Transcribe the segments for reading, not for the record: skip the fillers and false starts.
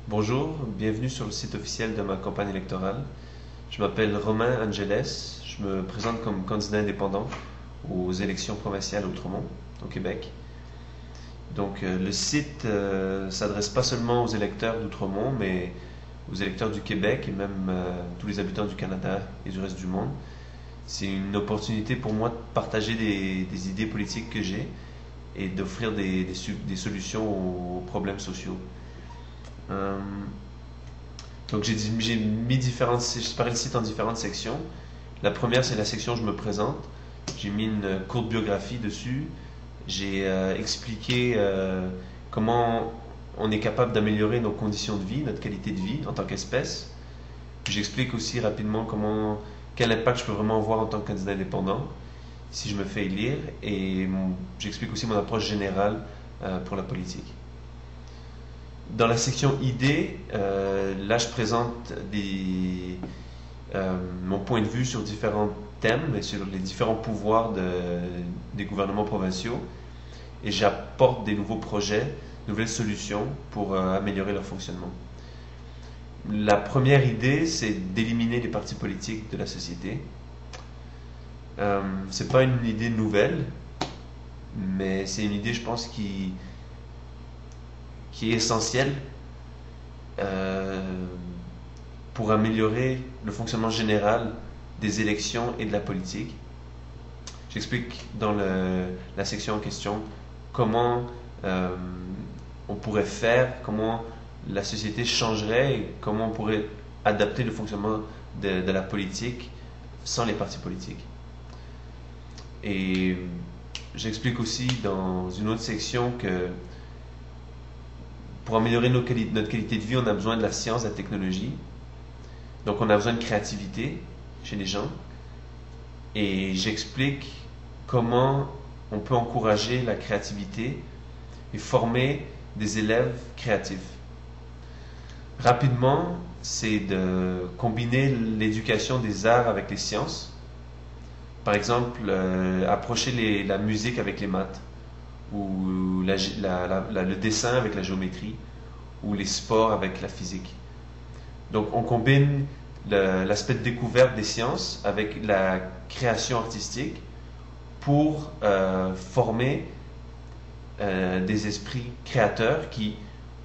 Bonjour, bienvenue sur le site officiel de ma campagne électorale. Je m'appelle Romain Angeles, je me présente comme candidat indépendant aux élections provinciales à Outremont, au Québec. Donc le site s'adresse pas seulement aux électeurs d'Outremont, mais aux électeurs du Québec et même tous les habitants du Canada et du reste du monde. C'est une opportunité pour moi de partager des idées politiques que j'ai et d'offrir des solutions aux problèmes sociaux. Euh, donc j'ai mis j'ai séparé le site en différentes sections. La première, c'est la section où je me présente. J'ai mis une courte biographie dessus. J'ai expliqué comment on est capable d'améliorer nos conditions de vie, notre qualité de vie en tant qu'espèce. J'explique aussi rapidement quel impact je peux vraiment avoir en tant que candidat indépendant si je me fais élire. Et j'explique aussi mon approche générale pour la politique. Dans la section idées, là je présente mon point de vue sur différents thèmes et sur les différents pouvoirs des gouvernements provinciaux et j'apporte des nouveaux projets, nouvelles solutions pour améliorer leur fonctionnement. La première idée, c'est d'éliminer les partis politiques de la société. C'est pas une idée nouvelle, mais c'est une idée, je pense, qui est essentiel pour améliorer le fonctionnement général des élections et de la politique. J'explique dans la section en question comment on pourrait faire, comment la société changerait et comment on pourrait adapter le fonctionnement de la politique sans les partis politiques. Et j'explique aussi dans une autre section que pour améliorer notre qualité de vie, on a besoin de la science, de la technologie. Donc, on a besoin de créativité chez les gens. Et j'explique comment on peut encourager la créativité et former des élèves créatifs. Rapidement, c'est de combiner l'éducation des arts avec les sciences. Par exemple, approcher la musique avec les maths, ou le dessin avec la géométrie, ou les sports avec la physique. Donc on combine l'aspect de découverte des sciences avec la création artistique pour former des esprits créateurs qui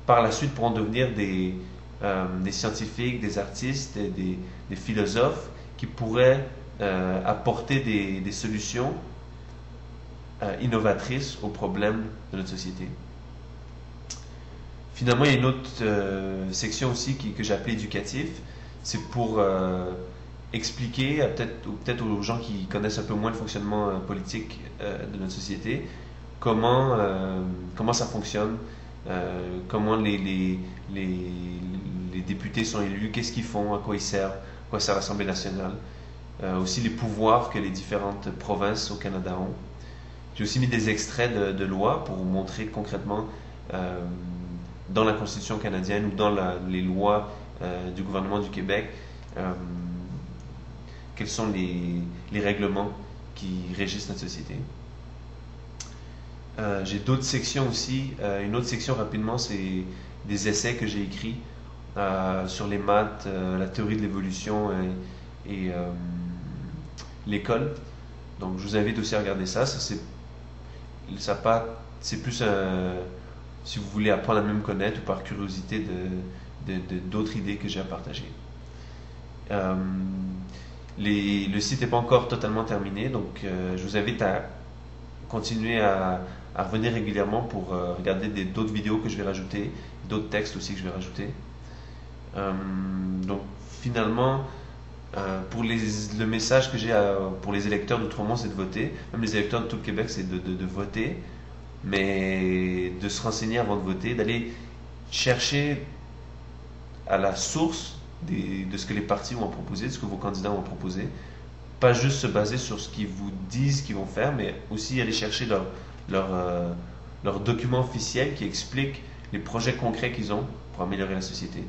par la suite pourront devenir des scientifiques, des artistes, des philosophes qui pourraient apporter des solutions innovatrices aux problèmes de notre société. Finalement, il y a une autre section aussi que j'ai appelée éducatif. C'est pour expliquer peut-être aux gens qui connaissent un peu moins le fonctionnement politique de notre société comment ça fonctionne, comment les députés sont élus, qu'est-ce qu'ils font, à quoi ils servent, à quoi sert l'Assemblée nationale, aussi les pouvoirs que les différentes provinces au Canada ont. J'ai aussi mis des extraits de lois pour vous montrer concrètement dans la Constitution canadienne ou dans les lois du gouvernement du Québec quels sont les règlements qui régissent notre société. J'ai d'autres sections aussi. Une autre section rapidement, c'est des essais que j'ai écrits sur les maths, la théorie de l'évolution et l'école. Donc je vous invite aussi à regarder ça. C'est plus si vous voulez apprendre à mieux me connaître ou par curiosité d'autres idées que j'ai à partager. Le site n'est pas encore totalement terminé, donc je vous invite à continuer à revenir régulièrement pour regarder d'autres vidéos que je vais rajouter, d'autres textes aussi que je vais rajouter. Donc finalement, pour le message que j'ai pour les électeurs d'Outremont, c'est de voter. Même les électeurs de tout le Québec, c'est de voter, mais de se renseigner avant de voter, d'aller chercher à la source de ce que les partis vont proposer, de ce que vos candidats vont proposer. Pas juste se baser sur ce qu'ils vous disent qu'ils vont faire, mais aussi aller chercher leur document officiel qui explique les projets concrets qu'ils ont pour améliorer la société.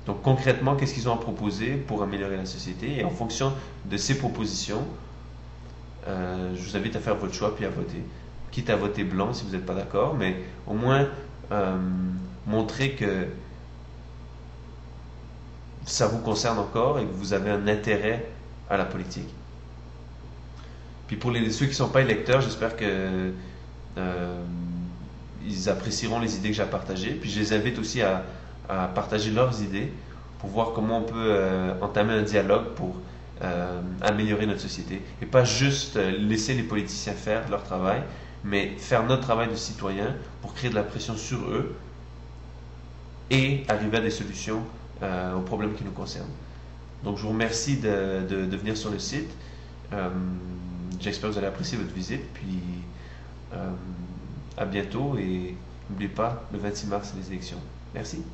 Donc concrètement, qu'est-ce qu'ils ont à proposer pour améliorer la société? Et en fonction de ces propositions, je vous invite à faire votre choix puis à voter. Quitte à voter blanc si vous n'êtes pas d'accord, mais au moins montrer que ça vous concerne encore et que vous avez un intérêt à la politique. Puis pour ceux qui ne sont pas électeurs, j'espère que ils apprécieront les idées que j'ai partagées. Puis je les invite aussi à partager leurs idées pour voir comment on peut entamer un dialogue pour améliorer notre société. Et pas juste laisser les politiciens faire leur travail, mais faire notre travail de citoyen pour créer de la pression sur eux et arriver à des solutions aux problèmes qui nous concernent. Donc je vous remercie de venir sur le site. J'espère que vous allez apprécier votre visite. Puis à bientôt et n'oubliez pas, le 26 mars, c'est les élections. Merci.